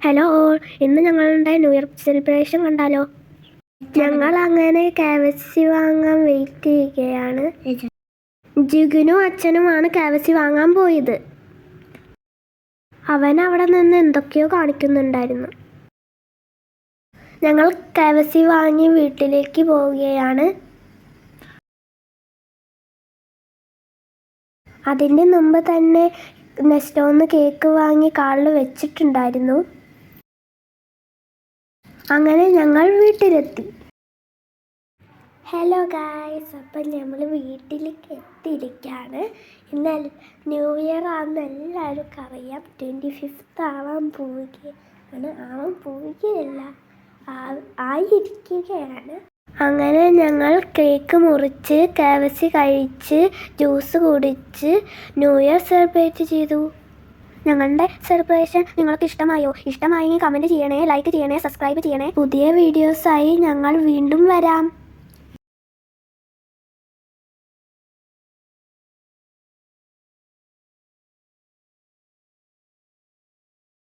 Hello all, ഇന്ന് ഞങ്ങളുടെ new year celebration കണ്ടാലോ? ഞങ്ങൾ അങ്ങനെ KFC വാങ്ങാൻ വെയിറ്റ് ചെയ്യുകയാണ്. ജിഗിനും അച്ഛനുമാണ് KFC വാങ്ങാൻ പോയത്. അവൻ അവിടെ നിന്ന് എന്തൊക്കെയോ കാണിക്കുന്നുണ്ടായിരുന്നു. ഞങ്ങൾ KFC വാങ്ങി വീട്ടിലേക്ക് പോവുകയാണ്. അതിൻ്റെ മുമ്പ് തന്നെ നെസ്റ്റോന്ന് കേക്ക് വാങ്ങി കാറിൽ വെച്ചിട്ടുണ്ടായിരുന്നു. അങ്ങനെ ഞങ്ങൾ വീട്ടിലെത്തി. ഹലോ ഗായ്സ്, അപ്പം നമ്മൾ വീട്ടിലേക്ക് എത്തിയിരിക്കുകയാണ്. എന്നാൽ ന്യൂ ഇയർ ആണെന്ന് എല്ലാവർക്കും അറിയാം. 25th ആവാൻ പോവുകയല്ല, ആയിരിക്കുകയാണ്. അങ്ങനെ ഞങ്ങൾ കേക്ക് മുറിച്ച് KFC കഴിച്ച് ജ്യൂസ് കുടിച്ച് ന്യൂ ഇയർ സെലിബ്രേറ്റ് ചെയ്തു. ഞങ്ങളുടെ സെലിബ്രേഷൻ നിങ്ങൾക്ക് ഇഷ്ടമായോ? ഇഷ്ടമായെങ്കിൽ കമൻറ്റ് ചെയ്യണേ, ലൈക്ക് ചെയ്യണേ, സബ്സ്ക്രൈബ് ചെയ്യണേ. പുതിയ വീഡിയോസായി ഞങ്ങൾ വീണ്ടും വരാം.